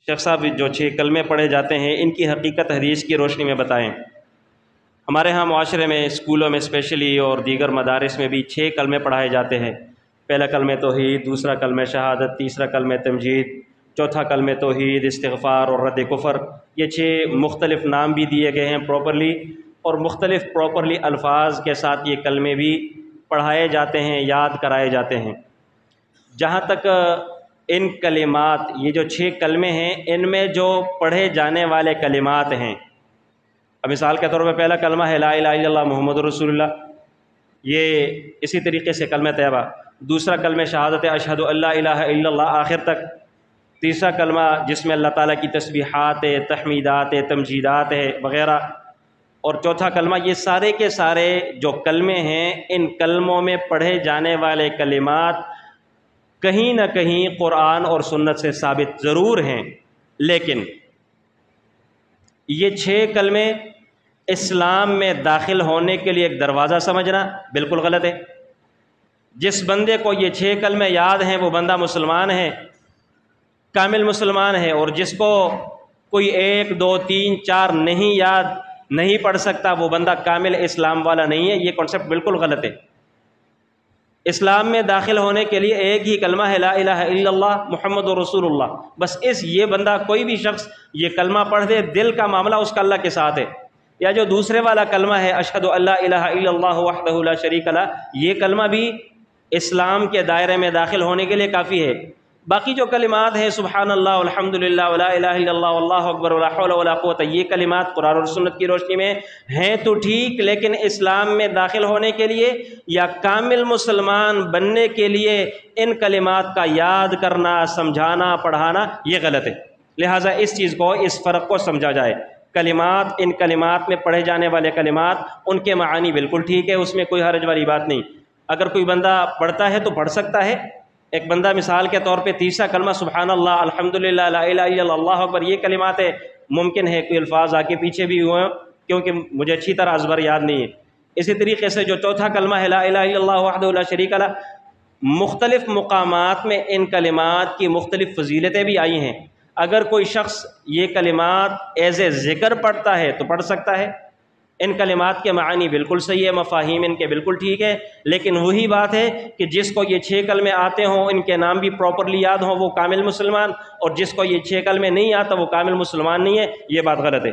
شیخ صاحب جو 6 کلمے پڑھے جاتے ہیں ان کی حقیقت حدیث کی روشنی میں بتائیں۔ ہمارے ہاں معاشرے میں اسکولوں میں اسپیشلی اور دیگر مدارس میں بھی 6 کلمے پڑھائے جاتے ہیں۔ پہلا کلمہ توحید، دوسرا کلمہ شہادت، تیسرا کلمہ تمجید، چوتھا کلمہ توحید، استغفار اور رد کفر۔ یہ 6 مختلف نام بھی دیے گئے ہیں پراپرلی، اور مختلف پراپرلی الفاظ کے ساتھ یہ کلمے بھی پڑھائے جاتے ہیں، یاد کرائے جاتے ہیں۔ جہاں تک ان کلمات، یہ جو 6 کلمے ہیں، ان میں جو پڑھے جانے والے کلمات ہیں، اب مثال کے طور پہ پہلا کلمہ ہے لا الہ الا اللہ محمد رسول اللہ، یہ اسی طریقے سے کلمہ طیبہ۔ دوسرا کلمہ شہادت اشہد ان لا الہ الا اللہ آخر تک۔ تیسرا کلمہ جس میں اللہ تعالیٰ کی تسبیحات ہے، تحمیدات ہے، تمجیدات ہے وغیرہ، اور چوتھا کلمہ۔ یہ سارے کے سارے جو کلمے ہیں، ان کلموں میں پڑھے جانے والے کلمات کہیں نہ کہیں قرآن اور سنت سے ثابت ضرور ہیں، لیکن یہ 6 کلمے اسلام میں داخل ہونے کے لیے ایک دروازہ سمجھنا بالکل غلط ہے۔ جس بندے کو یہ 6 کلمے یاد ہیں وہ بندہ مسلمان ہے، کامل مسلمان ہے، اور جس کو کوئی 1 2 3 4 نہیں یاد، نہیں پڑھ سکتا، وہ بندہ کامل اسلام والا نہیں ہے۔ یہ کنسیپٹ بالکل غلط ہے۔ اسلام میں داخل ہونے کے لیے ایک ہی کلمہ ہے لا الہ الا اللہ محمد رسول اللہ، بس یہ بندہ کوئی بھی شخص یہ کلمہ پڑھ دے، دل کا معاملہ اس کا اللہ کے ساتھ ہے۔ یا جو دوسرے والا کلمہ ہے اشہد ان لا الہ الا اللہ وحدہ لا شریک لہ، یہ کلمہ بھی اسلام کے دائرے میں داخل ہونے کے لیے کافی ہے۔ باقی جو کلمات ہیں سبحان اللہ الحمدللہ ولا الہ الا اللہ واللہ اکبر ولا حول ولا قوت، یہ کلمات قرآن اور سنت کی روشنی میں ہیں تو ٹھیک، لیکن اسلام میں داخل ہونے کے لیے یا کامل مسلمان بننے کے لیے ان کلمات کا یاد کرنا، سمجھانا، پڑھانا یہ غلط ہے۔ لہٰذا اس چیز کو، اس فرق کو سمجھا جائے۔ کلمات، ان کلمات میں پڑھے جانے والے کلمات، ان کے معانی بالکل ٹھیک ہے، اس میں کوئی حرج والی بات نہیں۔ اگر کوئی بندہ پڑھتا ہے تو پڑھ سکتا ہے۔ ایک بندہ مثال کے طور پہ تیسرا کلمہ سبحان اللہ الحمدللہ لا الہ الا اللہ اللہ اکبر، یہ کلمات ہے، ممکن ہے کوئی الفاظ آگے پیچھے بھی ہوئے کیونکہ مجھے اچھی طرح ازبر یاد نہیں ہے۔ اسی طریقے سے جو چوتھا کلمہ ہے لا الہ الا اللہ وحدہ لا شریک لہ، مختلف مقامات میں ان کلمات کی مختلف فضیلتیں بھی آئی ہیں۔ اگر کوئی شخص یہ کلمات ایز اے ذکر پڑھتا ہے تو پڑھ سکتا ہے۔ ان کلمات کے معانی بالکل صحیح ہے، مفاہیم ان کے بالکل ٹھیک ہے، لیکن وہی بات ہے کہ جس کو یہ 6 کلمے آتے ہوں، ان کے نام بھی پراپرلی یاد ہوں، وہ کامل مسلمان، اور جس کو یہ 6 کلمے نہیں آتا وہ کامل مسلمان نہیں ہے۔ یہ بات غلط ہے۔